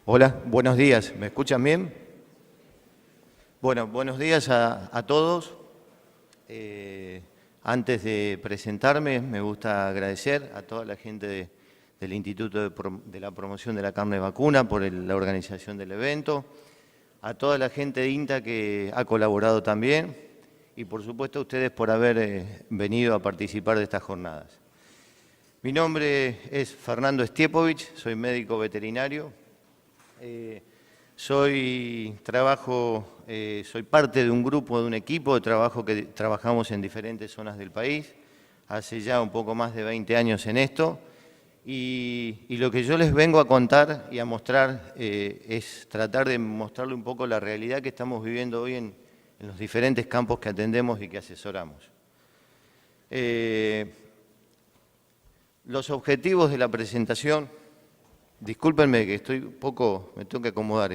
Hola, buenos días. ¿Me escuchan bien? Bueno, buenos días a todos. Antes de presentarme, me gusta agradecer a toda la gente del Instituto de la Promoción de la Carne Vacuna por la organización del evento, a toda la gente de INTA que ha colaborado también y por supuesto a ustedes por haber venido a participar de estas jornadas. Mi nombre es Fernando Stiepovich, soy médico veterinario. Soy parte de un grupo, de un equipo de trabajo que trabajamos en diferentes zonas del país, hace ya un poco más de 20 años en esto, y lo que yo les vengo a contar y a mostrar es tratar de mostrarle un poco la realidad que estamos viviendo hoy en los diferentes campos que atendemos y que asesoramos. Los objetivos de la presentación. Discúlpenme que estoy un poco, me tengo que acomodar.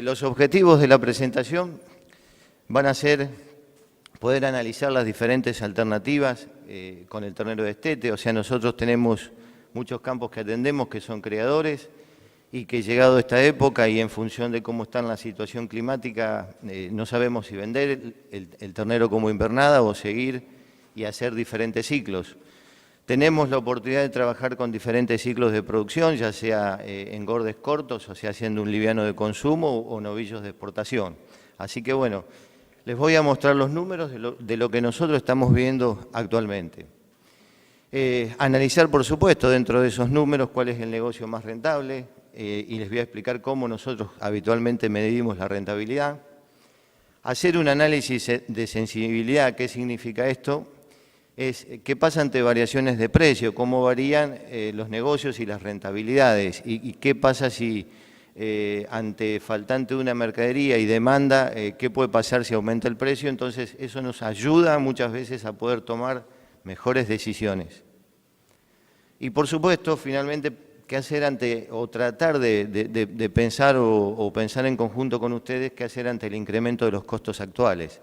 Los objetivos de la presentación van a ser poder analizar las diferentes alternativas con el ternero de destete. O sea, nosotros tenemos muchos campos que atendemos que son criadores y que llegado a esta época y en función de cómo está la situación climática, no sabemos si vender el ternero como invernada o seguir y hacer diferentes ciclos. Tenemos la oportunidad de trabajar con diferentes ciclos de producción, ya sea engordes cortos, o sea, haciendo un liviano de consumo o novillos de exportación. Así que bueno, les voy a mostrar los números de lo que nosotros estamos viendo actualmente. Analizar, por supuesto, dentro de esos números cuál es el negocio más rentable y les voy a explicar cómo nosotros habitualmente medimos la rentabilidad. Hacer un análisis de sensibilidad, ¿qué significa esto? Es qué pasa ante variaciones de precio, cómo varían los negocios y las rentabilidades y qué pasa si ante faltante de una mercadería y demanda, qué puede pasar si aumenta el precio. Entonces eso nos ayuda muchas veces a poder tomar mejores decisiones. Y por supuesto, finalmente, qué hacer ante, o tratar de pensar o pensar en conjunto con ustedes, qué hacer ante el incremento de los costos actuales.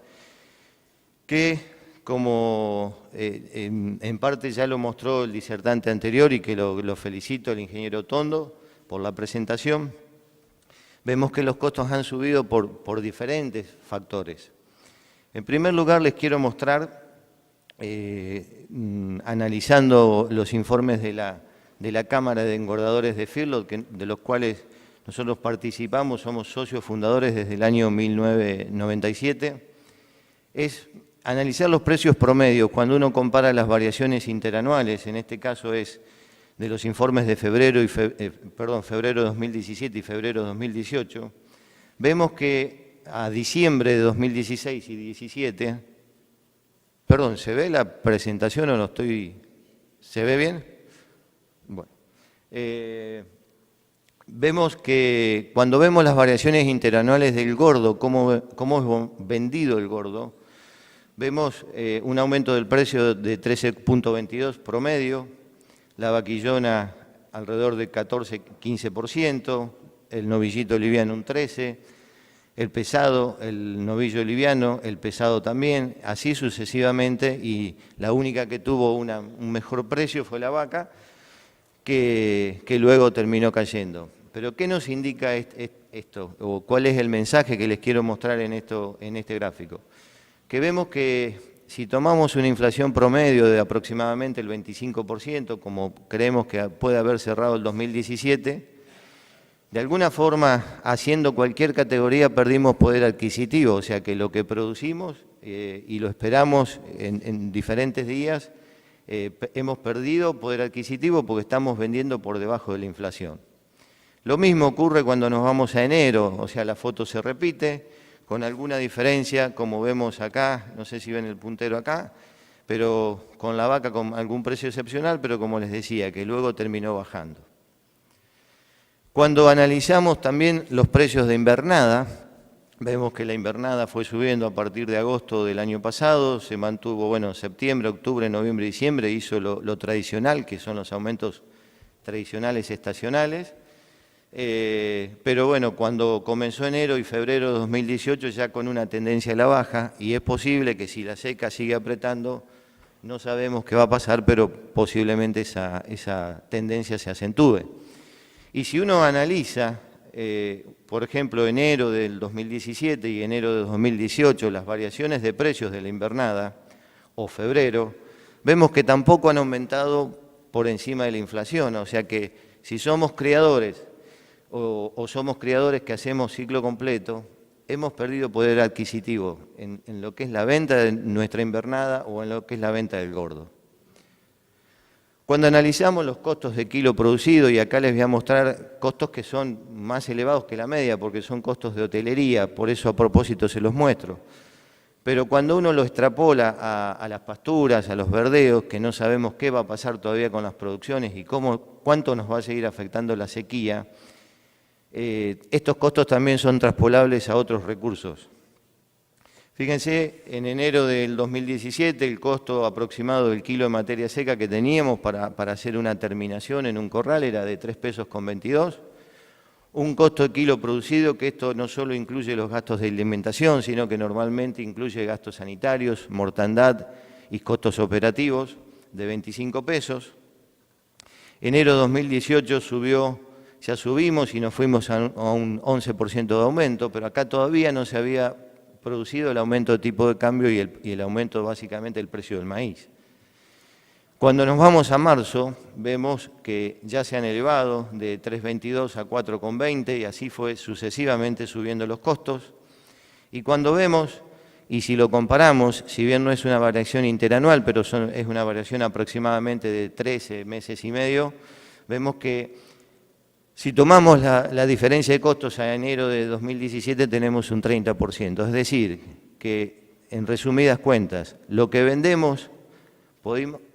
Que como en parte ya lo mostró el disertante anterior y que lo felicito al ingeniero Tondo por la presentación, vemos que los costos han subido por diferentes factores. En primer lugar, les quiero mostrar, analizando los informes de la Cámara de Engordadores de Feedlot, de los cuales nosotros participamos, somos socios fundadores desde el año 1997, es analizar los precios promedios cuando uno compara las variaciones interanuales, en este caso es de los informes de febrero 2017 y febrero 2018, vemos que a diciembre de 2016 y 2017, perdón, ¿se ve la presentación o no estoy? ¿Se ve bien? Bueno. Vemos que cuando vemos las variaciones interanuales del gordo, cómo es vendido el gordo, vemos un aumento del precio de 13,22 promedio, la vaquillona alrededor de 14-15%, el novillito liviano un 13%, el pesado, el novillo liviano, el pesado también, así sucesivamente, y la única que tuvo un mejor precio fue la vaca, que luego terminó cayendo. Pero ¿qué nos indica esto? ¿O cuál es el mensaje que les quiero mostrar en este gráfico? Que vemos que si tomamos una inflación promedio de aproximadamente el 25%, como creemos que puede haber cerrado el 2017, de alguna forma, haciendo cualquier categoría, perdimos poder adquisitivo, o sea que lo que producimos y lo esperamos en diferentes días, hemos perdido poder adquisitivo porque estamos vendiendo por debajo de la inflación. Lo mismo ocurre cuando nos vamos a enero, o sea, la foto se repite, con alguna diferencia, como vemos acá, no sé si ven el puntero acá, pero con la vaca con algún precio excepcional, pero como les decía, que luego terminó bajando. Cuando analizamos también los precios de invernada, vemos que la invernada fue subiendo a partir de agosto del año pasado, se mantuvo, bueno, septiembre, octubre, noviembre, diciembre, hizo lo tradicional, que son los aumentos tradicionales estacionales. Pero bueno, cuando comenzó enero y febrero de 2018 ya con una tendencia a la baja, y es posible que si la seca sigue apretando, no sabemos qué va a pasar, pero posiblemente esa tendencia se acentúe. Y si uno analiza, por ejemplo, enero del 2017 y enero de 2018, las variaciones de precios de la invernada, o febrero, vemos que tampoco han aumentado por encima de la inflación. O sea que si somos criadores o somos criadores que hacemos ciclo completo, hemos perdido poder adquisitivo en lo que es la venta de nuestra invernada o en lo que es la venta del gordo. Cuando analizamos los costos de kilo producido, y acá les voy a mostrar costos que son más elevados que la media, porque son costos de hotelería, por eso a propósito se los muestro. Pero cuando uno lo extrapola a las pasturas, a los verdeos, que no sabemos qué va a pasar todavía con las producciones y cuánto nos va a seguir afectando la sequía, estos costos también son traspolables a otros recursos. Fíjense, en enero del 2017 el costo aproximado del kilo de materia seca que teníamos para hacer una terminación en un corral era de 3,22 pesos. Un costo de kilo producido, que esto no solo incluye los gastos de alimentación, sino que normalmente incluye gastos sanitarios, mortandad y costos operativos, de 25 pesos. Enero 2018 ya subimos y nos fuimos a un 11% de aumento, pero acá todavía no se había producido el aumento de tipo de cambio y el aumento básicamente del precio del maíz. Cuando nos vamos a marzo, vemos que ya se han elevado de 3,22 a 4,20 y así fue sucesivamente subiendo los costos. Y cuando vemos, y si lo comparamos, si bien no es una variación interanual, pero es una variación aproximadamente de 13 meses y medio, vemos que si tomamos la diferencia de costos a enero de 2017 tenemos un 30%. Es decir, que en resumidas cuentas, lo que vendemos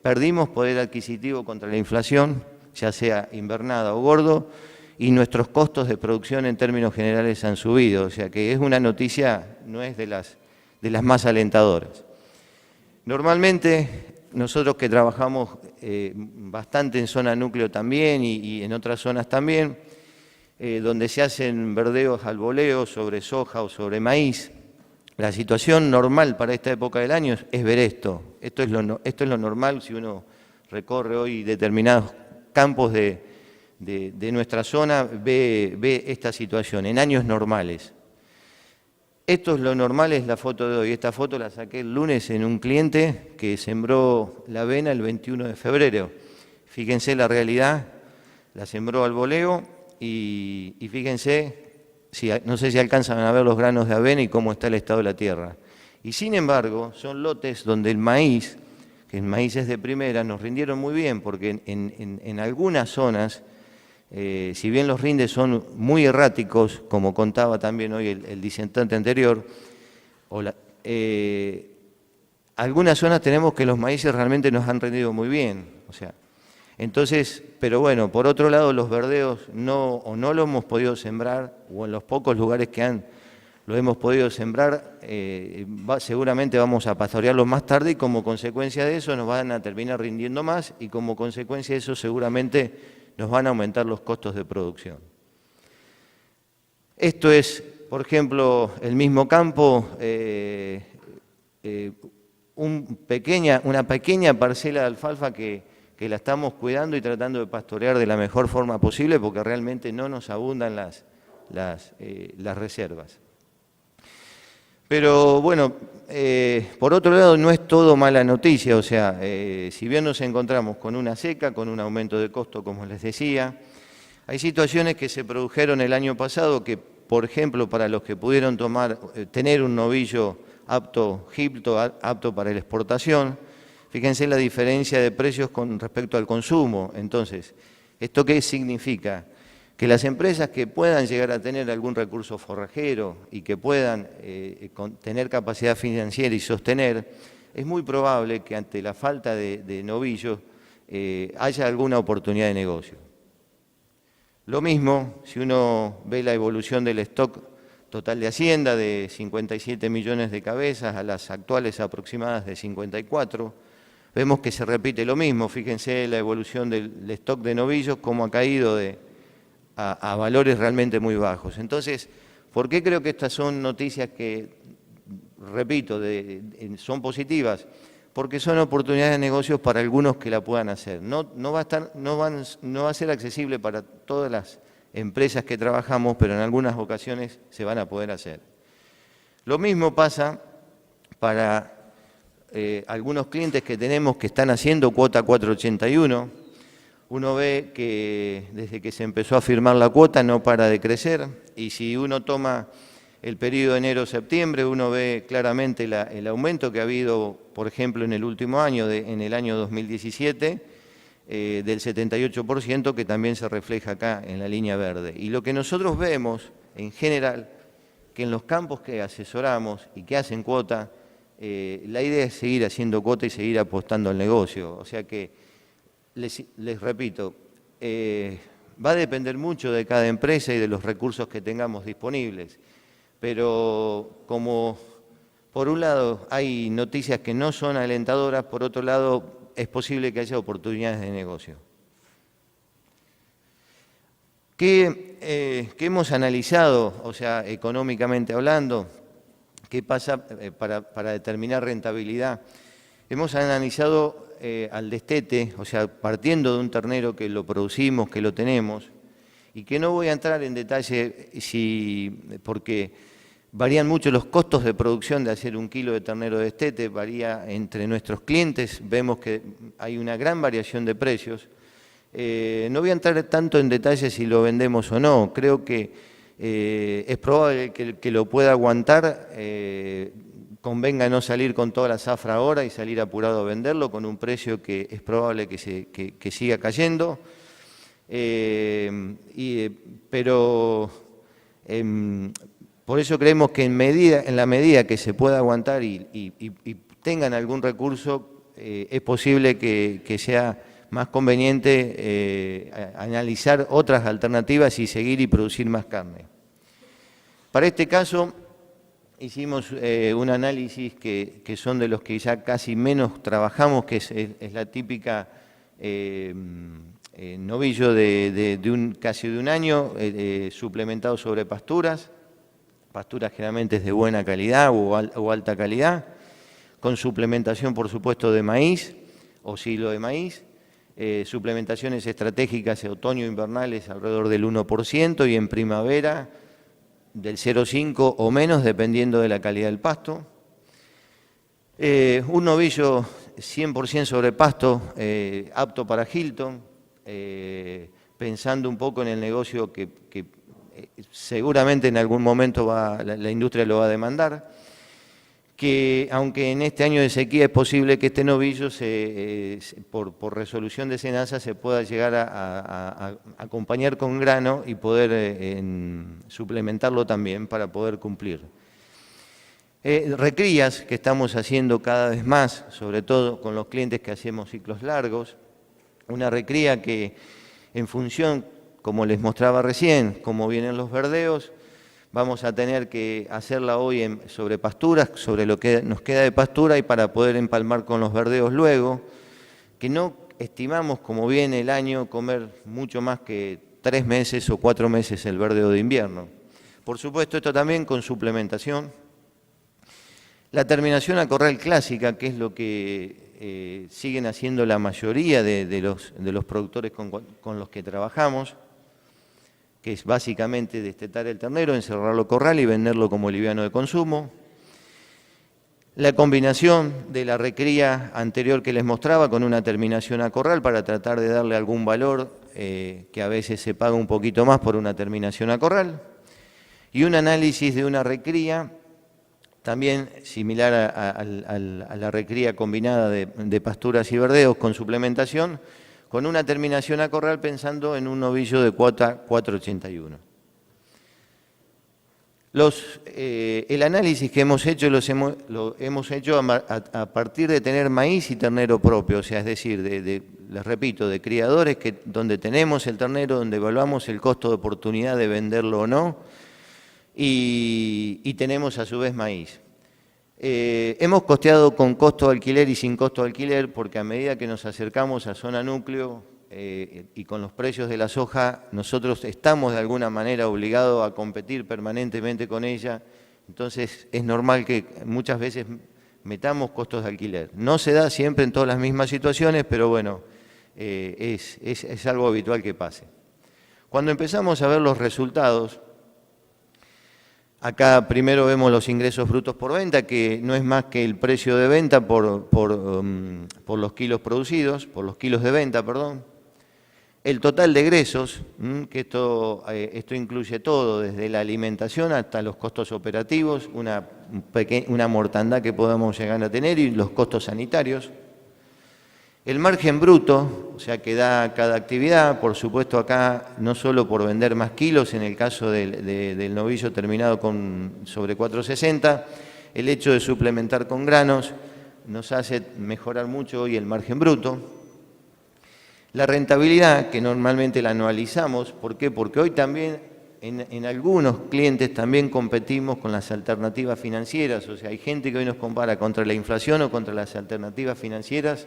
perdimos poder adquisitivo contra la inflación, ya sea invernada o gordo, y nuestros costos de producción en términos generales han subido. O sea que es una noticia, no es de las más alentadoras. Normalmente, nosotros que trabajamos bastante en zona núcleo también y en otras zonas también, donde se hacen verdeos al voleo sobre soja o sobre maíz, la situación normal para esta época del año es ver esto. Esto es lo normal si uno recorre hoy determinados campos de nuestra zona, ve esta situación en años normales. Esto es lo normal, es la foto de hoy. Esta foto la saqué el lunes en un cliente que sembró la avena el 21 de febrero. Fíjense la realidad, la sembró al voleo y fíjense, no sé si alcanzan a ver los granos de avena y cómo está el estado de la tierra. Y sin embargo, son lotes donde el maíz, que el maíz es de primera, nos rindieron muy bien, porque en algunas zonas, si bien los rindes son muy erráticos, como contaba también hoy el disertante anterior, algunas zonas tenemos que los maíces realmente nos han rendido muy bien. O sea, entonces, pero bueno, por otro lado, los verdeos no lo hemos podido sembrar, o en los pocos lugares que lo hemos podido sembrar, seguramente vamos a pastorearlos más tarde y como consecuencia de eso nos van a terminar rindiendo más y como consecuencia de eso seguramente nos van a aumentar los costos de producción. Esto es, por ejemplo, el mismo campo, una pequeña parcela de alfalfa que la estamos cuidando y tratando de pastorear de la mejor forma posible porque realmente no nos abundan las reservas. Pero bueno, por otro lado no es todo mala noticia, o sea, si bien nos encontramos con una seca, con un aumento de costo, como les decía, hay situaciones que se produjeron el año pasado que, por ejemplo, para los que pudieron tener un novillo apto para la exportación, fíjense la diferencia de precios con respecto al consumo. Entonces, ¿esto qué significa? Que las empresas que puedan llegar a tener algún recurso forrajero y que puedan tener capacidad financiera y sostener, es muy probable que ante la falta de novillos haya alguna oportunidad de negocio. Lo mismo, si uno ve la evolución del stock total de Hacienda de 57 millones de cabezas a las actuales aproximadas de 54, vemos que se repite lo mismo. Fíjense la evolución del stock de novillos, cómo ha caído a valores realmente muy bajos. Entonces, ¿por qué creo que estas son noticias que, repito, son positivas? porque son oportunidades de negocios para algunos que la puedan hacer. No va a ser accesible para todas las empresas que trabajamos, pero en algunas ocasiones se van a poder hacer. Lo mismo pasa para algunos clientes que tenemos que están haciendo cuota 481. Uno ve que desde que se empezó a firmar la cuota no para de crecer, y si uno toma el periodo de enero-septiembre, uno ve claramente el aumento que ha habido, por ejemplo, en el último año, en el año 2017, del 78%, que también se refleja acá en la línea verde. Y lo que nosotros vemos, en general, que en los campos que asesoramos y que hacen cuota, la idea es seguir haciendo cuota y seguir apostando al negocio. O sea que, les repito, va a depender mucho de cada empresa y de los recursos que tengamos disponibles. Pero como por un lado hay noticias que no son alentadoras, por otro lado es posible que haya oportunidades de negocio. ¿Qué hemos analizado, o sea, económicamente hablando? ¿Qué pasa para determinar rentabilidad? Hemos analizado al destete, o sea, partiendo de un ternero que lo producimos, que lo tenemos, y que no voy a entrar en detalle porque varían mucho los costos de producción de hacer 1 kilo de ternero de destete, varía entre nuestros clientes, vemos que hay una gran variación de precios. No voy a entrar tanto en detalle si lo vendemos o no, creo que es probable que lo pueda aguantar, convenga no salir con toda la zafra ahora y salir apurado a venderlo con un precio que es probable que siga cayendo, pero por eso creemos que en la medida que se pueda aguantar y tengan algún recurso, es posible que sea más conveniente analizar otras alternativas y seguir y producir más carne. Para este caso hicimos un análisis que son de los que ya casi menos trabajamos, que es la típica novillo casi de un año, suplementado sobre pasturas generalmente es de buena calidad o alta calidad, con suplementación por supuesto de maíz o silo de maíz, suplementaciones estratégicas en otoño invernales alrededor del 1% y en primavera del 0,5 o menos dependiendo de la calidad del pasto. Un novillo 100% sobre pasto, apto para Hilton, pensando un poco en el negocio que seguramente en algún momento la industria lo va a demandar, que aunque en este año de sequía es posible que este novillo, por resolución de cenaza, se pueda llegar a acompañar con grano y poder suplementarlo también para poder cumplir. Recrías que estamos haciendo cada vez más, sobre todo con los clientes que hacemos ciclos largos, una recría que en función, como les mostraba recién, como vienen los verdeos, vamos a tener que hacerla hoy sobre pasturas, sobre lo que nos queda de pastura y para poder empalmar con los verdeos luego, que no estimamos, como viene el año, comer mucho más que 3 meses o 4 meses el verdeo de invierno. Por supuesto, esto también con suplementación. La terminación a corral clásica, que es lo que siguen haciendo la mayoría de los productores con los que trabajamos, que es básicamente destetar el ternero, encerrarlo corral y venderlo como liviano de consumo. La combinación de la recría anterior que les mostraba con una terminación a corral para tratar de darle algún valor que a veces se paga un poquito más por una terminación a corral. Y un análisis de una recría, también similar a la recría combinada de pasturas y verdeos con suplementación, con una terminación a corral pensando en un novillo de cuota 481. El análisis que hemos hecho lo hemos hecho a partir de tener maíz y ternero propio, o sea, es decir, les repito, de criadores donde tenemos el ternero, donde evaluamos el costo de oportunidad de venderlo o no, y tenemos a su vez maíz. Hemos costeado con costo de alquiler y sin costo de alquiler porque a medida que nos acercamos a zona núcleo y con los precios de la soja, nosotros estamos de alguna manera obligados a competir permanentemente con ella, entonces es normal que muchas veces metamos costos de alquiler. No se da siempre en todas las mismas situaciones, pero bueno, es algo habitual que pase. Cuando empezamos a ver los resultados, acá primero vemos los ingresos brutos por venta, que no es más que el precio de venta por los kilos producidos, por los kilos de venta, perdón. El total de egresos, que esto incluye todo, desde la alimentación hasta los costos operativos, una mortandad que podamos llegar a tener y los costos sanitarios. El margen bruto, o sea, que da cada actividad, por supuesto acá no solo por vender más kilos, en el caso del novillo terminado sobre 460, el hecho de suplementar con granos nos hace mejorar mucho hoy el margen bruto. La rentabilidad, que normalmente la anualizamos, ¿por qué? Porque hoy también en algunos clientes también competimos con las alternativas financieras, o sea, hay gente que hoy nos compara contra la inflación o contra las alternativas financieras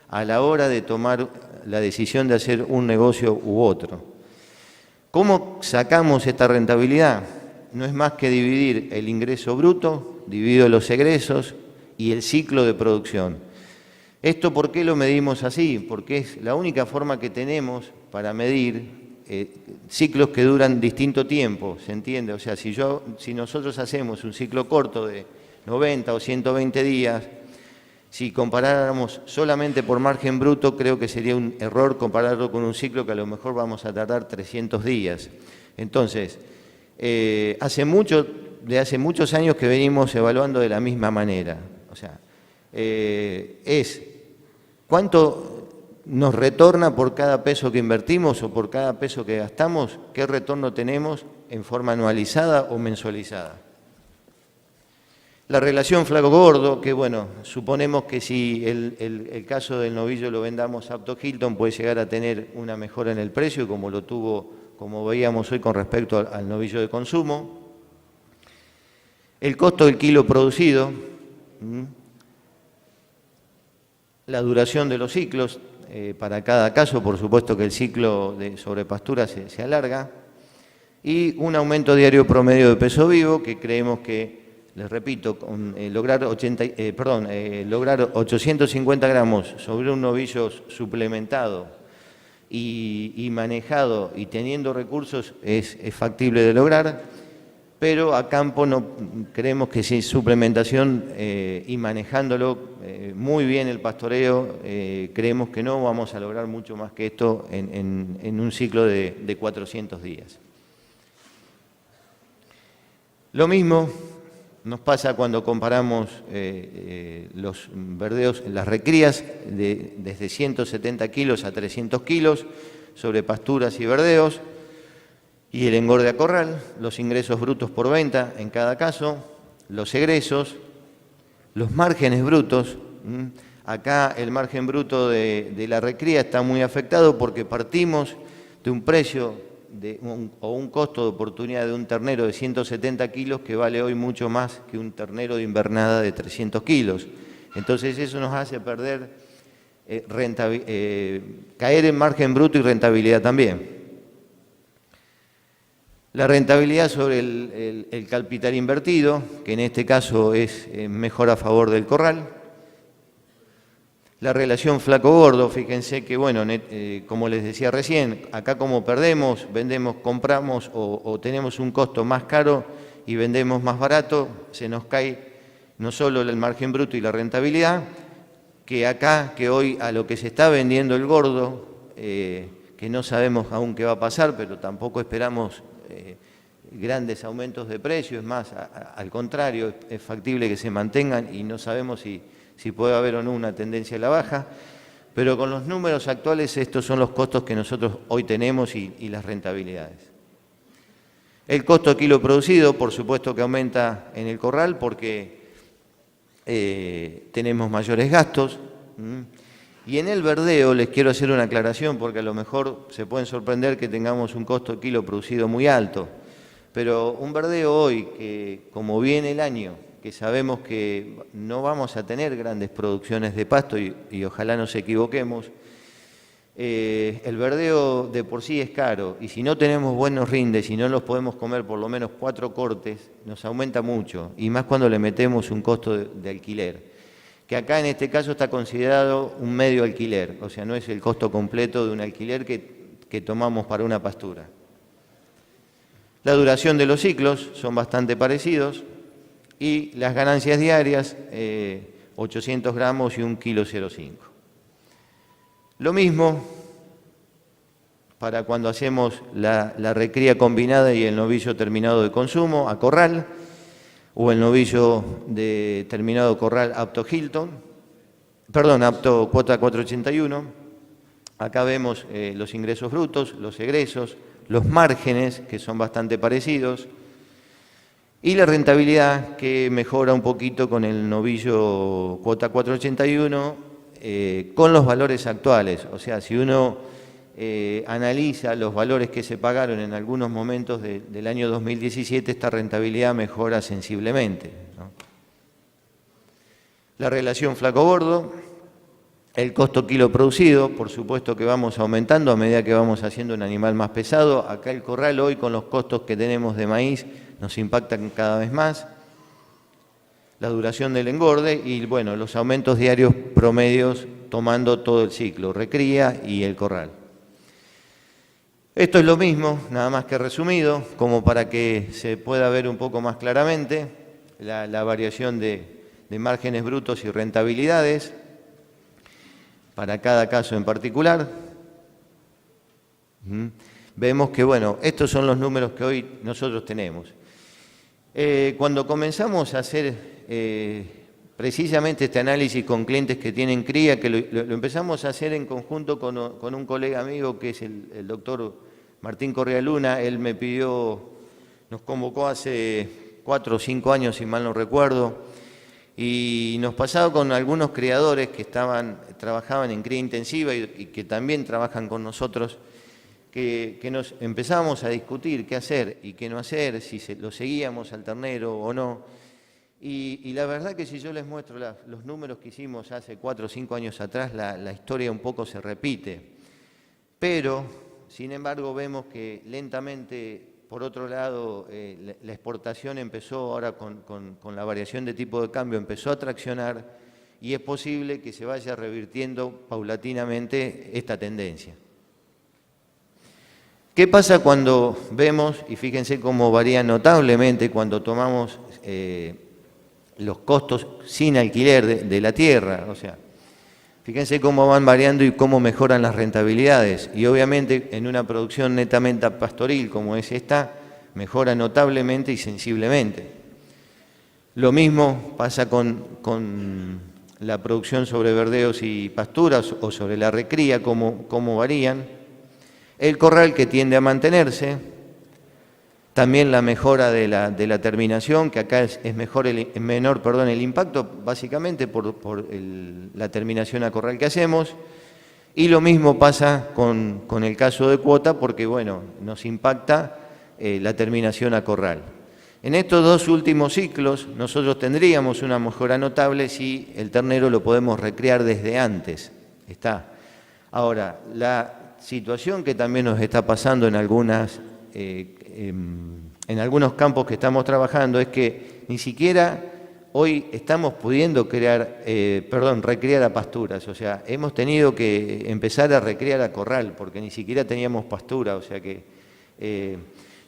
a la hora de tomar la decisión de hacer un negocio u otro. ¿Cómo sacamos esta rentabilidad? No es más que dividir el ingreso bruto, dividido los egresos y el ciclo de producción. ¿Esto por qué lo medimos así? Porque es la única forma que tenemos para medir ciclos que duran distinto tiempo, ¿se entiende? O sea, si nosotros hacemos un ciclo corto de 90 o 120 días, si comparáramos solamente por margen bruto, creo que sería un error compararlo con un ciclo que a lo mejor vamos a tardar 300 días. Entonces, hace muchos años que venimos evaluando de la misma manera. O sea, ¿cuánto nos retorna por cada peso que invertimos o por cada peso que gastamos? ¿Qué retorno tenemos en forma anualizada o mensualizada? La relación flaco-gordo, que bueno, suponemos que si el caso del novillo lo vendamos apto Hilton puede llegar a tener una mejora en el precio, como lo tuvo, como veíamos hoy con respecto al novillo de consumo. El costo del kilo producido, la duración de los ciclos, para cada caso, por supuesto que el ciclo de sobrepastura se alarga, y un aumento diario promedio de peso vivo, que creemos que, les repito, lograr 850 gramos sobre un novillo suplementado y manejado y teniendo recursos es factible de lograr, pero a campo no creemos que sin suplementación y manejándolo muy bien el pastoreo, creemos que no vamos a lograr mucho más que esto en un ciclo de 400 días. Lo mismo nos pasa cuando comparamos los verdeos, las recrías desde 170 kilos a 300 kilos sobre pasturas y verdeos y el engorde a corral, los ingresos brutos por venta en cada caso, los egresos, los márgenes brutos. Acá el margen bruto de la recría está muy afectado porque partimos de un precio o un costo de oportunidad de un ternero de 170 kilos que vale hoy mucho más que un ternero de invernada de 300 kilos. Entonces eso nos hace perder, caer en margen bruto y rentabilidad también. La rentabilidad sobre el capital invertido, que en este caso es mejor a favor del corral. La relación flaco-gordo, fíjense que, bueno, como les decía recién, acá como perdemos, vendemos, compramos o tenemos un costo más caro y vendemos más barato, se nos cae no solo el margen bruto y la rentabilidad, que acá, que hoy a lo que se está vendiendo el gordo, que no sabemos aún qué va a pasar, pero tampoco esperamos grandes aumentos de precios, es más, al contrario, es factible que se mantengan y no sabemos si puede haber o no una tendencia a la baja, pero con los números actuales estos son los costos que nosotros hoy tenemos y las rentabilidades. El costo kilo producido, por supuesto que aumenta en el corral porque tenemos mayores gastos. Y en el verdeo les quiero hacer una aclaración porque a lo mejor se pueden sorprender que tengamos un costo kilo producido muy alto, pero un verdeo hoy que como viene el año, que sabemos que no vamos a tener grandes producciones de pasto y ojalá nos equivoquemos, el verdeo de por sí es caro y si no tenemos buenos rindes y no los podemos comer por lo menos 4 cortes, nos aumenta mucho y más cuando le metemos un costo de alquiler. que acá en este caso está considerado un medio alquiler, o sea, no es el costo completo de un alquiler que tomamos para una pastura. La duración de los ciclos son bastante parecidos y las ganancias diarias, 800 gramos y 1,05 kg. Lo mismo para cuando hacemos la recría combinada y el novillo terminado de consumo a corral, o el novillo de terminado corral apto Hilton, perdón, apto cuota 481. Acá vemos los ingresos brutos, los egresos, los márgenes, que son bastante parecidos, y la rentabilidad, que mejora un poquito con el novillo cuota 481, con los valores actuales. O sea, si uno analiza los valores que se pagaron en algunos momentos del año 2017, esta rentabilidad mejora sensiblemente, ¿no? La relación flaco-gordo, el costo kilo producido, por supuesto que vamos aumentando a medida que vamos haciendo un animal más pesado. Acá el corral hoy, con los costos que tenemos de maíz, nos impactan cada vez más. La duración del engorde y, bueno, los aumentos diarios promedios tomando todo el ciclo, recría y el corral. Esto es lo mismo, nada más que resumido, como para que se pueda ver un poco más claramente la variación de márgenes brutos y rentabilidades para cada caso en particular. Vemos que, bueno, estos son los números que hoy nosotros tenemos. Cuando comenzamos a hacer precisamente este análisis con clientes que tienen cría, que lo empezamos a hacer en conjunto con un colega amigo que es el doctor Martín Correa Luna. Él me pidió, nos convocó hace 4 o 5 años, si mal no recuerdo, y nos pasaba con algunos criadores que trabajaban en cría intensiva y que también trabajan con nosotros, que nos empezábamos a discutir qué hacer y qué no hacer, si lo seguíamos al ternero o no. Y la verdad que si yo les muestro los números que hicimos hace 4 o 5 años atrás, la historia un poco se repite. Pero, sin embargo, vemos que lentamente, por otro lado, la exportación empezó ahora con la variación de tipo de cambio, empezó a traccionar y es posible que se vaya revirtiendo paulatinamente esta tendencia. ¿Qué pasa cuando vemos, y fíjense cómo varía notablemente cuando tomamos los costos sin alquiler de la tierra? O sea, fíjense cómo van variando y cómo mejoran las rentabilidades. Y obviamente en una producción netamente pastoril como es esta, mejora notablemente y sensiblemente. Lo mismo pasa con la producción sobre verdeos y pasturas o sobre la recría, cómo varían. El corral, que tiende a mantenerse, también la mejora de la terminación, que acá es menor el impacto, básicamente por la terminación a corral que hacemos. Y lo mismo pasa con el caso de cuota, porque, bueno, nos impacta la terminación a corral. En estos 2 últimos ciclos nosotros tendríamos una mejora notable si el ternero lo podemos recrear desde antes. Ahora, la situación que también nos está pasando en algunos campos que estamos trabajando es que ni siquiera hoy estamos pudiendo recrear a pasturas. O sea, hemos tenido que empezar a recrear a corral porque ni siquiera teníamos pastura. O sea que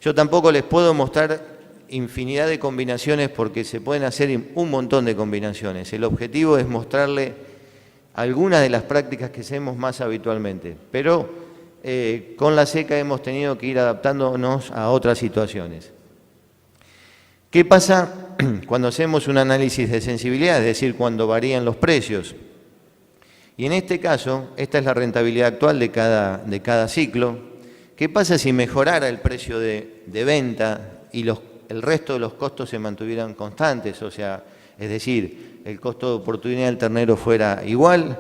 yo tampoco les puedo mostrar infinidad de combinaciones porque se pueden hacer un montón de combinaciones. El objetivo es mostrarle algunas de las prácticas que hacemos más habitualmente, pero con la seca hemos tenido que ir adaptándonos a otras situaciones. ¿Qué pasa cuando hacemos un análisis de sensibilidad? Es decir, cuando varían los precios. Y en este caso, esta es la rentabilidad actual de cada ciclo. ¿Qué pasa si mejorara el precio de venta y el resto de los costos se mantuvieran constantes? O sea, es decir, el costo de oportunidad del ternero fuera igual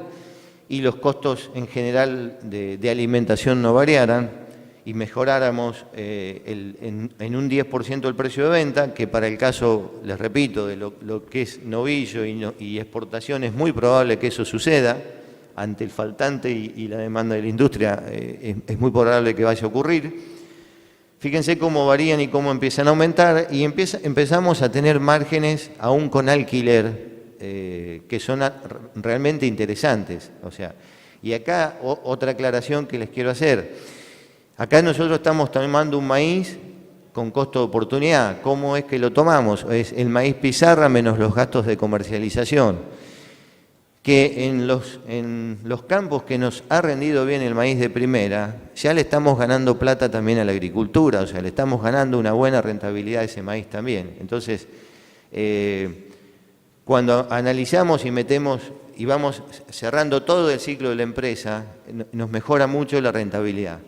y los costos en general de alimentación no variaran y mejoráramos en un 10% el precio de venta, que para el caso, les repito, de lo que es novillo y exportación es muy probable que eso suceda. Ante el faltante y la demanda de la industria es muy probable que vaya a ocurrir. Fíjense cómo varían y cómo empiezan a aumentar y empezamos a tener márgenes aún con alquiler que son realmente interesantes. O sea, y acá otra aclaración que les quiero hacer. Acá nosotros estamos tomando un maíz con costo de oportunidad. ¿Cómo es que lo tomamos? Es el maíz pizarra menos los gastos de comercialización. Que en los campos que nos ha rendido bien el maíz de primera, ya le estamos ganando plata también a la agricultura, o sea, le estamos ganando una buena rentabilidad a ese maíz también. Entonces, cuando analizamos y metemos y vamos cerrando todo el ciclo de la empresa, nos mejora mucho la rentabilidad.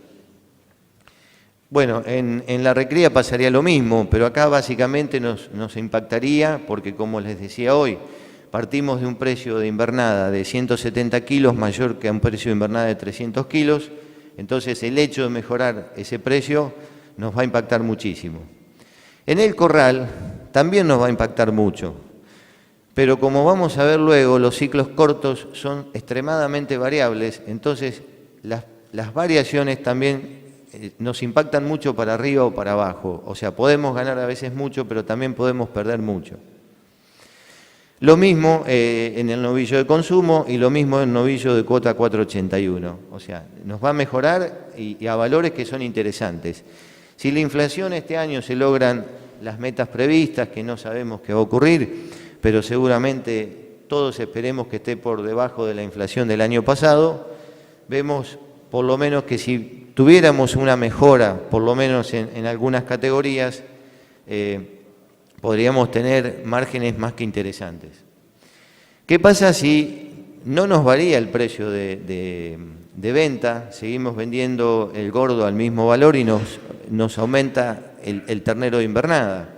Bueno, en la recría pasaría lo mismo, pero acá básicamente nos impactaría, porque como les decía hoy, partimos de un precio de invernada de 170 kilos mayor que a un precio de invernada de 300 kilos, entonces el hecho de mejorar ese precio nos va a impactar muchísimo. En el corral también nos va a impactar mucho, pero como vamos a ver luego, los ciclos cortos son extremadamente variables, entonces las variaciones también nos impactan mucho para arriba o para abajo, o sea, podemos ganar a veces mucho, pero también podemos perder mucho. Lo mismo en el novillo de consumo y lo mismo en el novillo de cuota 481. O sea, nos va a mejorar y a valores que son interesantes. Si la inflación este año se logran las metas previstas, que no sabemos qué va a ocurrir, pero seguramente todos esperemos que esté por debajo de la inflación del año pasado, vemos por lo menos que si tuviéramos una mejora, por lo menos en algunas categorías, podríamos tener márgenes más que interesantes. ¿Qué pasa si no nos varía el precio de venta? Seguimos vendiendo el gordo al mismo valor y nos aumenta el ternero de invernada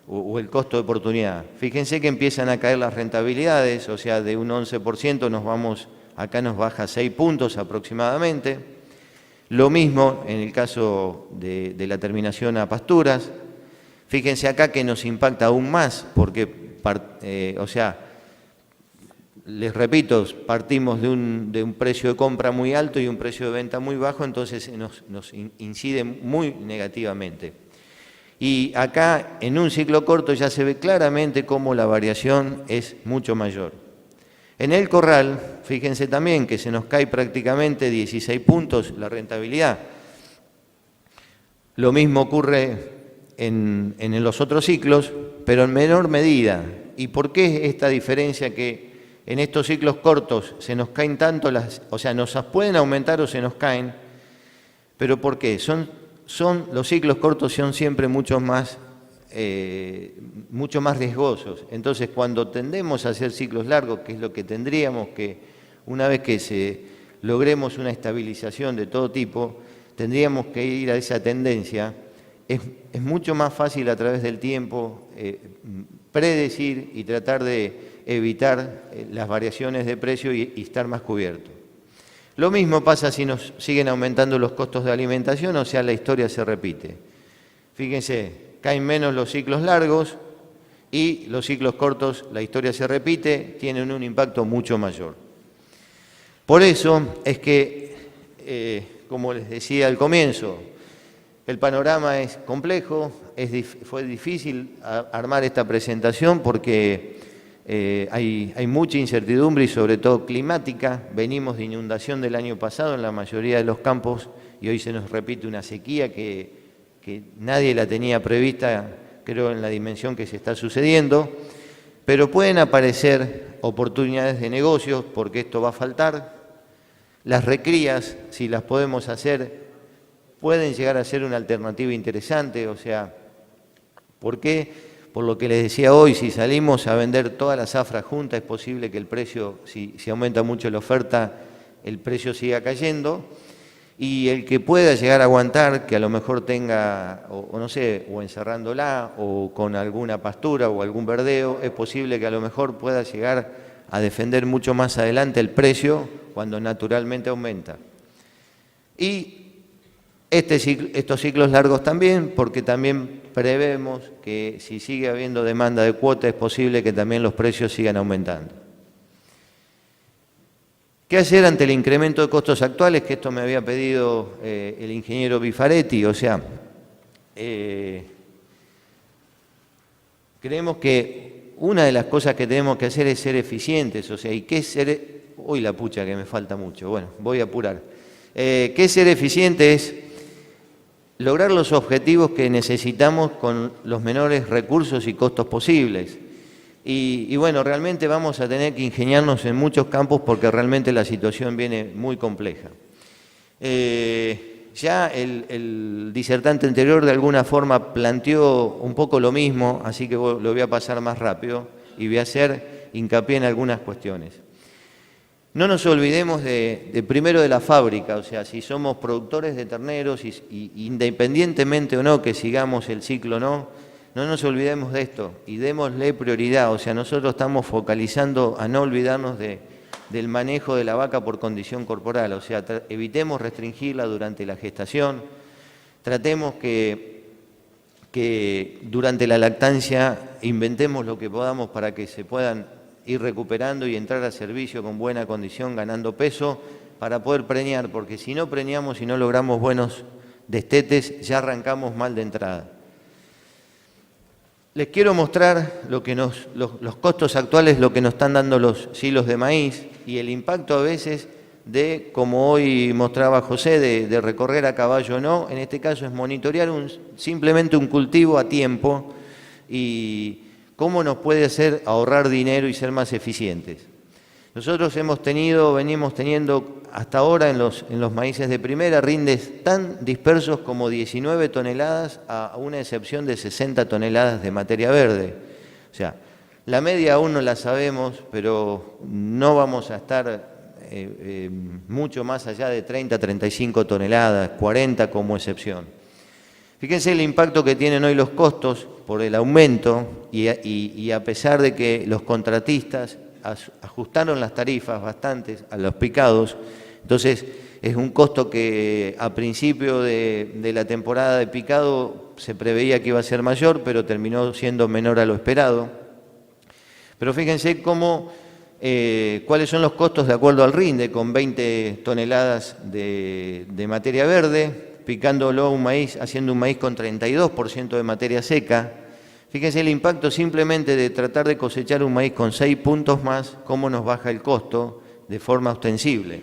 o el costo de oportunidad. Fíjense que empiezan a caer las rentabilidades, o sea, de un 11% acá nos baja 6 puntos aproximadamente. Lo mismo en el caso de la terminación a pasturas. Fíjense acá que nos impacta aún más porque, o sea, les repito, partimos de un precio de compra muy alto y un precio de venta muy bajo, entonces nos incide muy negativamente. Y acá en un ciclo corto ya se ve claramente cómo la variación es mucho mayor. En el corral, fíjense también que se nos cae prácticamente 16 puntos la rentabilidad. Lo mismo ocurre en los otros ciclos, pero en menor medida. ¿Y por qué esta diferencia que en estos ciclos cortos se nos caen tanto o sea, nos pueden aumentar o se nos caen? ¿Pero por qué? Los ciclos cortos son siempre mucho más riesgosos. Entonces, cuando tendemos a hacer ciclos largos, que es lo que tendríamos que, una vez que logremos una estabilización de todo tipo, tendríamos que ir a esa tendencia. Es mucho más fácil a través del tiempo predecir y tratar de evitar las variaciones de precio y estar más cubierto. Lo mismo pasa si nos siguen aumentando los costos de alimentación, o sea, la historia se repite. Fíjense, caen menos los ciclos largos y los ciclos cortos, la historia se repite, tienen un impacto mucho mayor. Por eso es que, como les decía al comienzo, el panorama es complejo, fue difícil armar esta presentación porque hay mucha incertidumbre y sobre todo climática. Venimos de inundación del año pasado en la mayoría de los campos y hoy se nos repite una sequía que nadie la tenía prevista, creo, en la dimensión que se está sucediendo. Pero pueden aparecer oportunidades de negocios porque esto va a faltar. Las recrías, si las podemos hacer, pueden llegar a ser una alternativa interesante, o sea, ¿por qué? Por lo que les decía hoy, si salimos a vender todas las zafras juntas, es posible que el precio, si aumenta mucho la oferta, el precio siga cayendo, y el que pueda llegar a aguantar, que a lo mejor tenga, o no sé, o encerrándola, o con alguna pastura o algún verdeo, es posible que a lo mejor pueda llegar a defender mucho más adelante el precio cuando naturalmente aumenta. Y estos ciclos largos también, porque también prevemos que si sigue habiendo demanda de cuota es posible que también los precios sigan aumentando. ¿Qué hacer ante el incremento de costos actuales? Que esto me había pedido el ingeniero Bifaretti. O sea, creemos que una de las cosas que tenemos que hacer es ser eficientes, o sea, ¿y qué es ser? Uy, la pucha, que me falta mucho. Bueno, voy a apurar. ¿Qué es ser eficiente? Es lograr los objetivos que necesitamos con los menores recursos y costos posibles. Y bueno, realmente vamos a tener que ingeniarnos en muchos campos porque realmente la situación viene muy compleja. Ya el disertante anterior de alguna forma planteó un poco lo mismo, así que lo voy a pasar más rápido y voy a hacer hincapié en algunas cuestiones. No nos olvidemos primero de la fábrica, o sea, si somos productores de terneros, y independientemente o no que sigamos el ciclo o no nos olvidemos de esto y démosle prioridad, o sea, nosotros estamos focalizando a no olvidarnos del manejo de la vaca por condición corporal, o sea, evitemos restringirla durante la gestación, tratemos que durante la lactancia inventemos lo que podamos para que se puedan ir recuperando y entrar al servicio con buena condición, ganando peso, para poder preñar, porque si no preñamos y no logramos buenos destetes, ya arrancamos mal de entrada. Les quiero mostrar los costos actuales, lo que nos están dando los silos de maíz y el impacto a veces de, como hoy mostraba José, de recorrer a caballo o no. En este caso es monitorear simplemente un cultivo a tiempo y cómo nos puede hacer ahorrar dinero y ser más eficientes. Nosotros venimos teniendo hasta ahora en los maíces de primera rindes tan dispersos como 19 toneladas a una excepción de 60 toneladas de materia verde. O sea, la media aún no la sabemos, pero no vamos a estar mucho más allá de 30, 35 toneladas, 40 como excepción. Fíjense el impacto que tienen hoy los costos por el aumento y a pesar de que los contratistas ajustaron las tarifas bastantes a los picados, entonces es un costo que a principio de la temporada de picado se preveía que iba a ser mayor, pero terminó siendo menor a lo esperado. Pero fíjense cuáles son los costos de acuerdo al rinde, con 20 toneladas de materia verde, picándolo haciendo un maíz con 32% de materia seca. Fíjense el impacto simplemente de tratar de cosechar un maíz con 6 puntos más, cómo nos baja el costo de forma ostensible.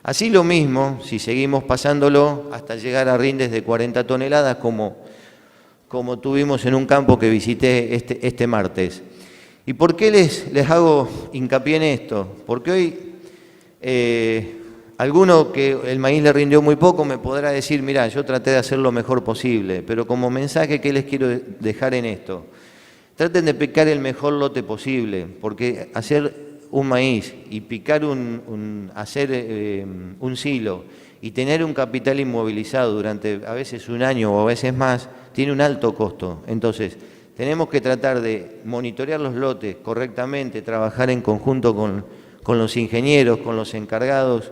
Así lo mismo, si seguimos pasándolo hasta llegar a rindes de 40 toneladas, como tuvimos en un campo que visité este martes. ¿Y por qué les hago hincapié en esto? Porque hoy alguno que el maíz le rindió muy poco me podrá decir, mirá, yo traté de hacer lo mejor posible, pero como mensaje, ¿qué les quiero dejar en esto? Traten de picar el mejor lote posible, porque hacer un maíz y picar hacer un silo y tener un capital inmovilizado durante a veces un año o a veces más, tiene un alto costo. Entonces, tenemos que tratar de monitorear los lotes correctamente, trabajar en conjunto con los ingenieros, con los encargados,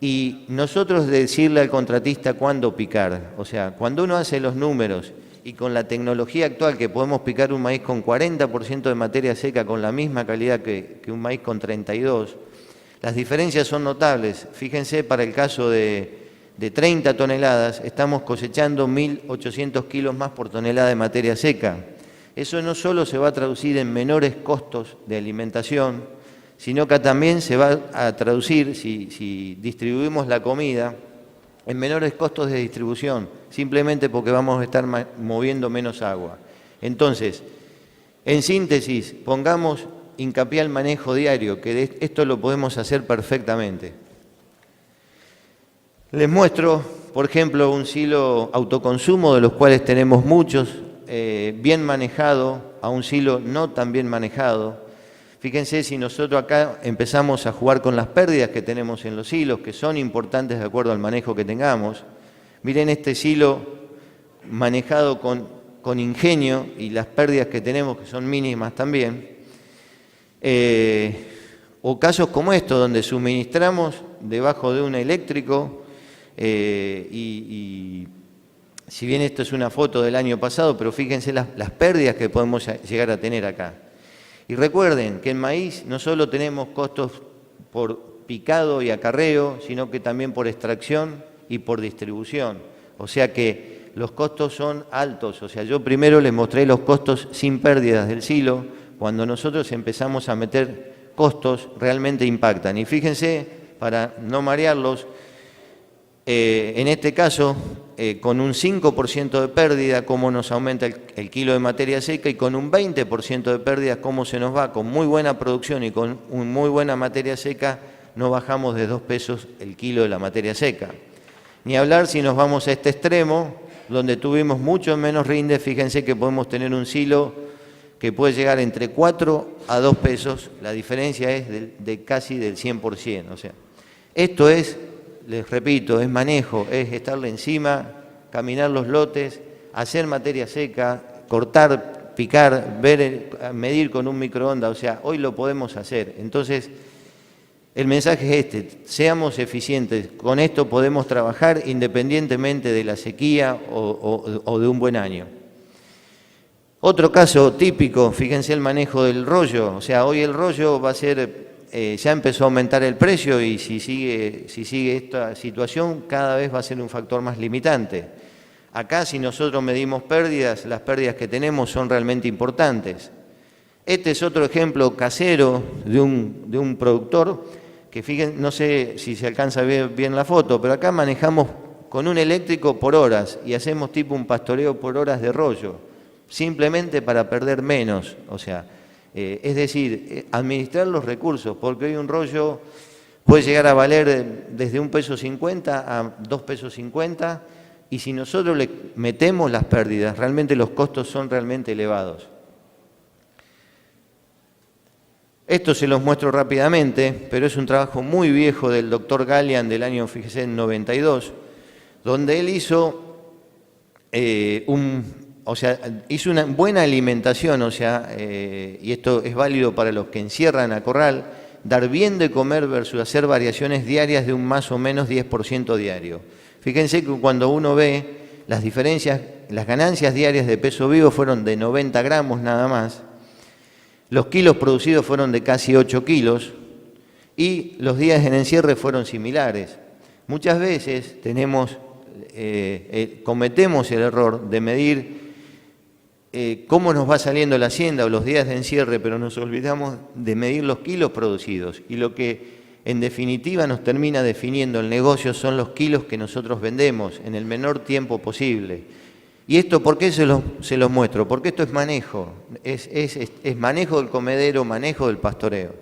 y nosotros decirle al contratista cuándo picar. O sea, cuando uno hace los números y con la tecnología actual que podemos picar un maíz con 40% de materia seca con la misma calidad que un maíz con 32%, las diferencias son notables. Fíjense, para el caso de 30 toneladas, estamos cosechando 1.800 kilos más por tonelada de materia seca. Eso no solo se va a traducir en menores costos de alimentación, sino que también se va a traducir, si distribuimos la comida, en menores costos de distribución, simplemente porque vamos a estar moviendo menos agua. Entonces, en síntesis, pongamos hincapié al manejo diario, que esto lo podemos hacer perfectamente. Les muestro, por ejemplo, un silo autoconsumo, de los cuales tenemos muchos, bien manejado, a un silo no tan bien manejado. Fíjense, si nosotros acá empezamos a jugar con las pérdidas que tenemos en los silos, que son importantes de acuerdo al manejo que tengamos. Miren este silo manejado con ingenio y las pérdidas que tenemos, que son mínimas también. O casos como estos, donde suministramos debajo de un eléctrico y si bien esto es una foto del año pasado, pero fíjense las pérdidas que podemos llegar a tener acá. Y recuerden que en maíz no solo tenemos costos por picado y acarreo, sino que también por extracción y por distribución. O sea que los costos son altos. O sea, yo primero les mostré los costos sin pérdidas del silo cuando nosotros empezamos a meter costos, realmente impactan. Y fíjense, para no marearlos, en este caso, con un 5% de pérdida, cómo nos aumenta el kilo de materia seca, y con un 20% de pérdida, cómo se nos va. Con muy buena producción y con muy buena materia seca, no bajamos de 2 pesos el kilo de la materia seca. Ni hablar si nos vamos a este extremo, donde tuvimos mucho menos rinde. Fíjense que podemos tener un silo que puede llegar entre 4 a 2 pesos. La diferencia es de casi del 100%. O sea, esto es, les repito, es manejo, es estarle encima, caminar los lotes, hacer materia seca, cortar, picar, medir con un microondas. O sea, hoy lo podemos hacer. Entonces, el mensaje es este: seamos eficientes. Con esto podemos trabajar independientemente de la sequía o de un buen año. Otro caso típico, fíjense el manejo del rollo. O sea, hoy el rollo va a ser, ya empezó a aumentar el precio, y si sigue esta situación, cada vez va a ser un factor más limitante. Acá, si nosotros medimos pérdidas, las pérdidas que tenemos son realmente importantes. Este es otro ejemplo casero de un productor que, fíjense, no sé si se alcanza a ver bien la foto, pero acá manejamos con un eléctrico por horas y hacemos tipo un pastoreo por horas de rollo, simplemente para perder menos. O sea, es decir, administrar los recursos, porque hoy un rollo puede llegar a valer desde $1,50 a $2,50, y si nosotros le metemos las pérdidas, realmente los costos son realmente elevados. Esto se los muestro rápidamente, pero es un trabajo muy viejo del doctor Gallian del año, fíjese, 92, donde él hizo hizo una buena alimentación. O sea, y esto es válido para los que encierran a corral, dar bien de comer versus hacer variaciones diarias de un más o menos 10% diario. Fíjense que cuando uno ve las diferencias, las ganancias diarias de peso vivo fueron de 90 gramos nada más. Los kilos producidos fueron de casi 8 kilos y los días en encierre fueron similares. Muchas veces cometemos el error de medir cómo nos va saliendo la hacienda o los días de encierre, pero nos olvidamos de medir los kilos producidos. Y lo que en definitiva nos termina definiendo el negocio son los kilos que nosotros vendemos en el menor tiempo posible. ¿Y esto por qué se los muestro? Porque esto es manejo, es manejo del comedero, manejo del pastoreo.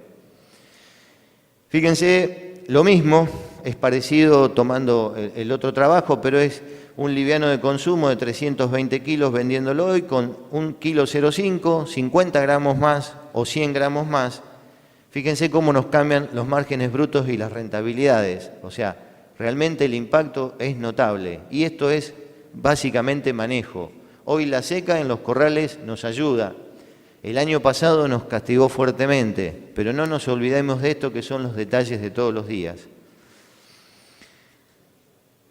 Fíjense, lo mismo, es parecido tomando el otro trabajo, pero es un liviano de consumo de 320 kilos vendiéndolo hoy con 1,05 kg, 50 gramos más o 100 gramos más. Fíjense cómo nos cambian los márgenes brutos y las rentabilidades. O sea, realmente el impacto es notable, y esto es básicamente manejo. Hoy la seca en los corrales nos ayuda. El año pasado nos castigó fuertemente, pero no nos olvidemos de esto, que son los detalles de todos los días.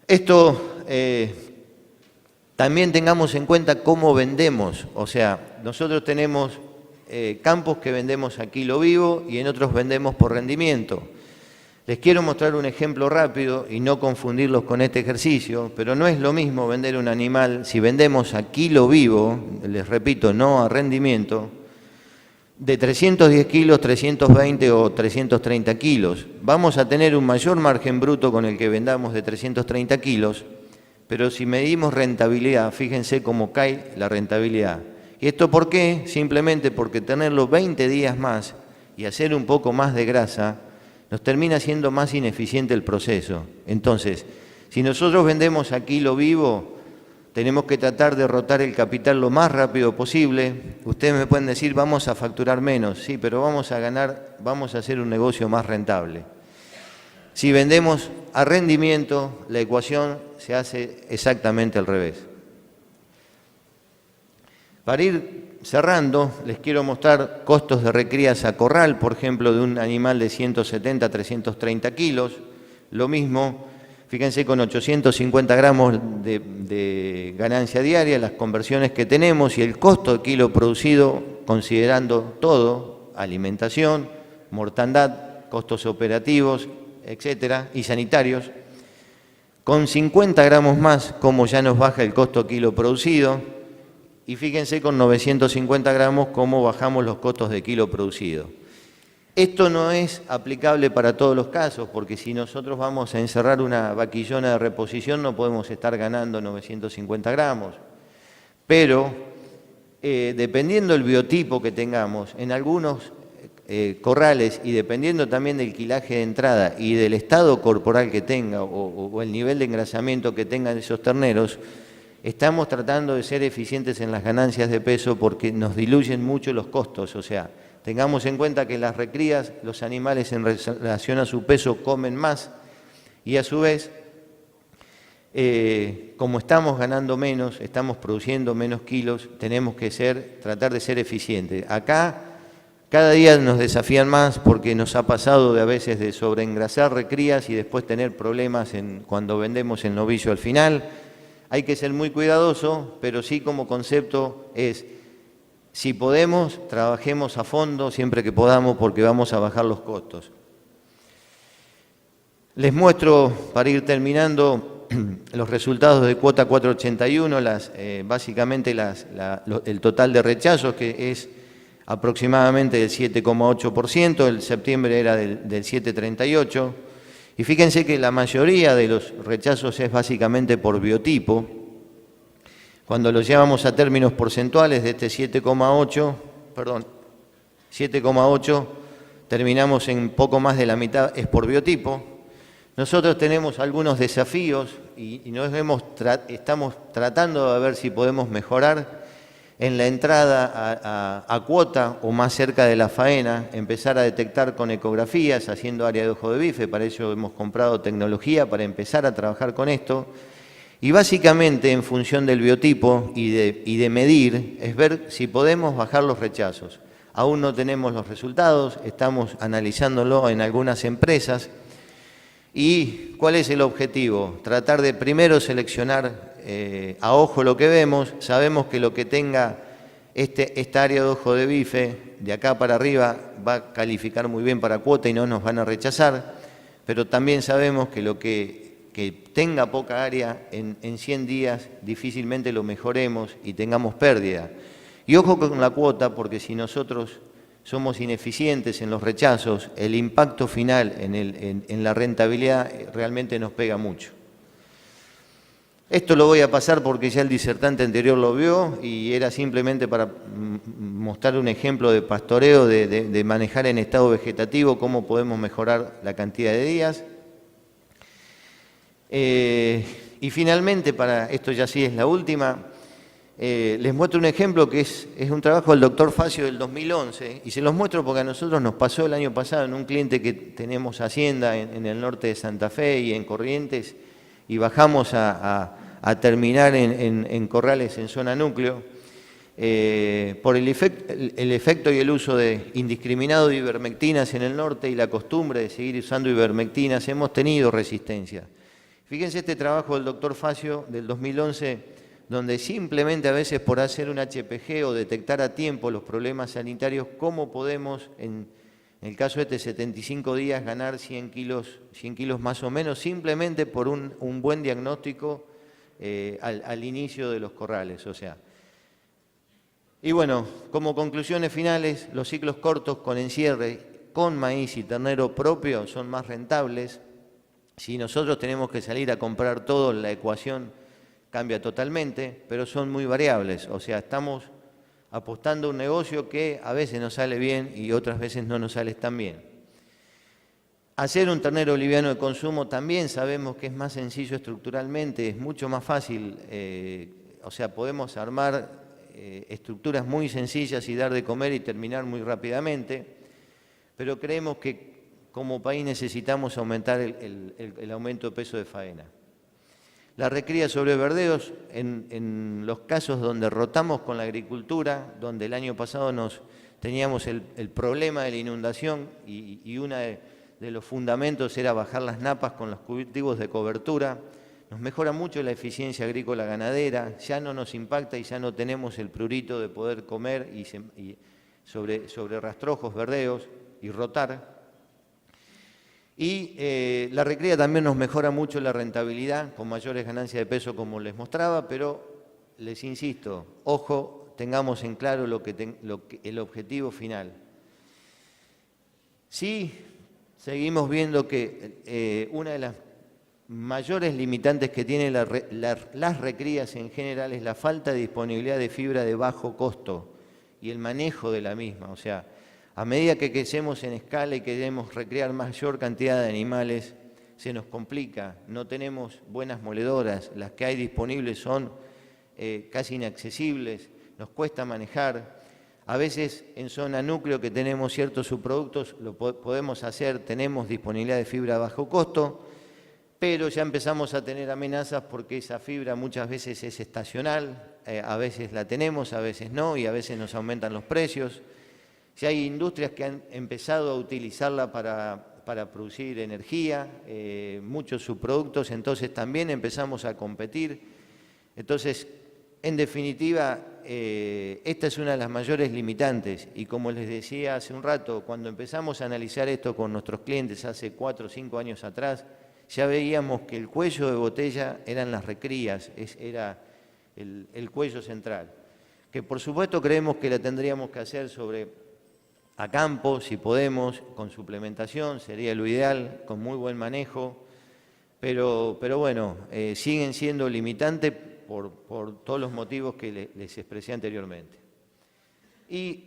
Esto también tengamos en cuenta cómo vendemos. O sea, nosotros tenemos campos que vendemos a kilo vivo y en otros vendemos por rendimiento. Les quiero mostrar un ejemplo rápido y no confundirlos con este ejercicio, pero no es lo mismo vender un animal si vendemos a kilo vivo, les repito, no a rendimiento, de 310 kilos, 320 o 330 kilos. Vamos a tener un mayor margen bruto con el que vendamos de 330 kilos, pero si medimos rentabilidad, fíjense cómo cae la rentabilidad. ¿Y esto por qué? Simplemente porque tenerlo 20 días más y hacer un poco más de grasa nos termina siendo más ineficiente el proceso. Entonces, si nosotros vendemos a kilo vivo, tenemos que tratar de rotar el capital lo más rápido posible. Ustedes me pueden decir, vamos a facturar menos. Sí, pero vamos a ganar, vamos a hacer un negocio más rentable. Si vendemos a rendimiento, la ecuación se hace exactamente al revés. Para ir cerrando, les quiero mostrar costos de recrías a corral, por ejemplo, de un animal de 170 a 330 kilos. Lo mismo, fíjense, con 850 gramos de ganancia diaria, las conversiones que tenemos y el costo de kilo producido, considerando todo, alimentación, mortandad, costos operativos, etcétera, y sanitarios. Con 50 gramos más, como ya nos baja el costo kilo producido. y fíjense con 950 gramos cómo bajamos los costos de kilo producido. Esto no es aplicable para todos los casos, porque si nosotros vamos a encerrar una vaquillona de reposición no podemos estar ganando 950 gramos. Pero dependiendo del biotipo que tengamos, en algunos corrales y dependiendo también del quilaje de entrada y del estado corporal que tenga o el nivel de engrasamiento que tengan esos terneros, estamos tratando de ser eficientes en las ganancias de peso porque nos diluyen mucho los costos. O sea, tengamos en cuenta que las recrías, los animales en relación a su peso comen más y a su vez, como estamos ganando menos, estamos produciendo menos kilos, tenemos que tratar de ser eficientes. Acá cada día nos desafían más porque nos ha pasado a veces de sobreengrasar recrías y después tener problemas cuando vendemos el novillo al final. Hay que ser muy cuidadoso, pero sí como concepto es, si podemos, trabajemos a fondo siempre que podamos porque vamos a bajar los costos. Les muestro, para ir terminando, los resultados de cuota 481, básicamente el total de rechazos, que es aproximadamente del 7,8%, el septiembre era del 7,38%. Y fíjense que la mayoría de los rechazos es básicamente por biotipo. Cuando lo llevamos a términos porcentuales de este 7,8, terminamos en poco más de la mitad, es por biotipo. Nosotros tenemos algunos desafíos y estamos tratando de ver si podemos mejorar en la entrada a cuota o más cerca de la faena, empezar a detectar con ecografías, haciendo área de ojo de bife. Para ello hemos comprado tecnología para empezar a trabajar con esto. Y básicamente en función del biotipo y de medir, es ver si podemos bajar los rechazos. Aún no tenemos los resultados, estamos analizándolo en algunas empresas. ¿Y cuál es el objetivo? Tratar de primero seleccionar a ojo lo que vemos. Sabemos que lo que tenga esta área de ojo de bife, de acá para arriba, va a calificar muy bien para cuota y no nos van a rechazar, pero también sabemos que lo que tenga poca área, en 100 días difícilmente lo mejoremos y tengamos pérdida. Y ojo con la cuota, porque si nosotros somos ineficientes en los rechazos, el impacto final en la rentabilidad realmente nos pega mucho. Esto lo voy a pasar porque ya el disertante anterior lo vio y era simplemente para mostrar un ejemplo de pastoreo, de manejar en estado vegetativo, cómo podemos mejorar la cantidad de días. Y finalmente, esto ya sí es la última, les muestro un ejemplo que es un trabajo del doctor Facio del 2011 y se los muestro porque a nosotros nos pasó el año pasado en un cliente que tenemos hacienda en el norte de Santa Fe y en Corrientes y bajamos a terminar en corrales en zona núcleo. Por el efecto y el uso indiscriminado de ivermectinas en el norte y la costumbre de seguir usando ivermectinas, hemos tenido resistencia. Fíjense este trabajo del doctor Facio del 2011, donde simplemente a veces por hacer un HPG o detectar a tiempo los problemas sanitarios, cómo podemos, en el caso de 75 días, ganar 100 kilos más o menos, simplemente por un buen diagnóstico al inicio de los corrales. Y bueno, como conclusiones finales, los ciclos cortos con encierre, con maíz y ternero propio son más rentables. Si nosotros tenemos que salir a comprar todo, la ecuación cambia totalmente, pero son muy variables. Estamos apostando a un negocio que a veces nos sale bien y otras veces no nos sale tan bien. Hacer un ternero liviano de consumo también sabemos que es más sencillo estructuralmente, es mucho más fácil. Podemos armar estructuras muy sencillas y dar de comer y terminar muy rápidamente, pero creemos que como país necesitamos aumentar el aumento de peso de faena. La recría sobre verdeos, en los casos donde rotamos con la agricultura, donde el año pasado teníamos el problema de la inundación y uno de los fundamentos era bajar las napas con los cultivos de cobertura, nos mejora mucho la eficiencia agrícola ganadera, ya no nos impacta y ya no tenemos el prurito de poder comer sobre rastrojos verdeos y rotar. Y la recría también nos mejora mucho la rentabilidad, con mayores ganancias de peso como les mostraba, pero les insisto, ojo tengamos en claro el objetivo final. Sí, seguimos viendo que una de las mayores limitantes que tienen las recrías en general es la falta de disponibilidad de fibra de bajo costo y el manejo de la misma. O sea, a medida que crecemos en escala y queremos recrear mayor cantidad de animales, se nos complica, no tenemos buenas moledoras, las que hay disponibles son casi inaccesibles, nos cuesta manejar. A veces en zona núcleo que tenemos ciertos subproductos lo podemos hacer, tenemos disponibilidad de fibra a bajo costo, pero ya empezamos a tener amenazas porque esa fibra muchas veces es estacional, a veces la tenemos, a veces no, y a veces nos aumentan los precios. Ya hay industrias que han empezado a utilizarla para producir energía, muchos subproductos, entonces también empezamos a competir. Entonces, en definitiva, esta es una de las mayores limitantes y como les decía hace un rato, cuando empezamos a analizar esto con nuestros clientes hace 4 o 5 años atrás, ya veíamos que el cuello de botella eran las recrías, era el cuello central, que por supuesto creemos que la tendríamos que hacer a campo, si podemos, con suplementación, sería lo ideal, con muy buen manejo, pero bueno, siguen siendo limitantes por todos los motivos que les expresé anteriormente. Y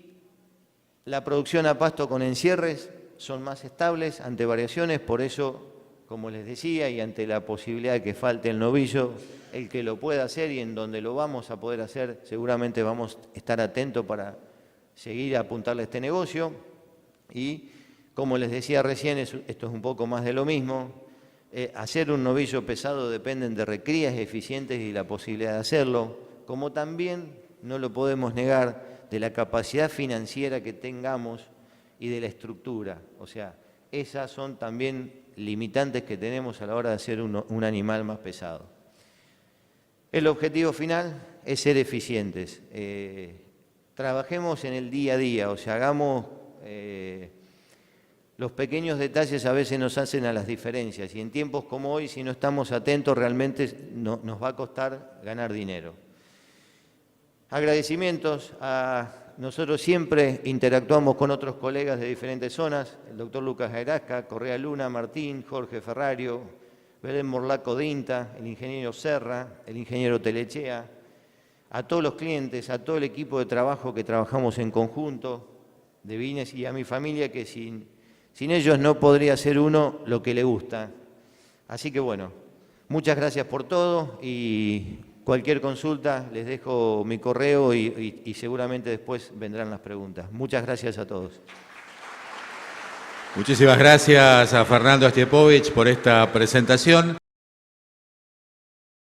la producción a pasto con encierres son más estables ante variaciones, por eso, como les decía, y ante la posibilidad de que falte el novillo, el que lo pueda hacer y en donde lo vamos a poder hacer, seguramente vamos a estar atentos para seguir a apuntarle a este negocio. Y como les decía recién, esto es un poco más de lo mismo. Hacer un novillo pesado dependen de recrías eficientes y la posibilidad de hacerlo, como también, no lo podemos negar, de la capacidad financiera que tengamos y de la estructura. O sea, esas son también limitantes que tenemos a la hora de hacer un animal más pesado. El objetivo final es ser eficientes. Trabajemos en el día a día, o sea, hagamos... los pequeños detalles a veces nos hacen a las diferencias y en tiempos como hoy, si no estamos atentos, realmente nos va a costar ganar dinero. Agradecimientos nosotros siempre interactuamos con otros colegas de diferentes zonas, el doctor Lucas Gairasca, Correa Luna, Martín, Jorge Ferrario, Belén Morlaco Dinta, el ingeniero Serra, el ingeniero Telechea, a todos los clientes, a todo el equipo de trabajo que trabajamos en conjunto de Vines y a mi familia que sin ellos no podría ser uno lo que le gusta. Así que bueno, muchas gracias por todo y cualquier consulta les dejo mi correo y seguramente después vendrán las preguntas. Muchas gracias a todos. Muchísimas gracias a Fernando Astiepovich por esta presentación.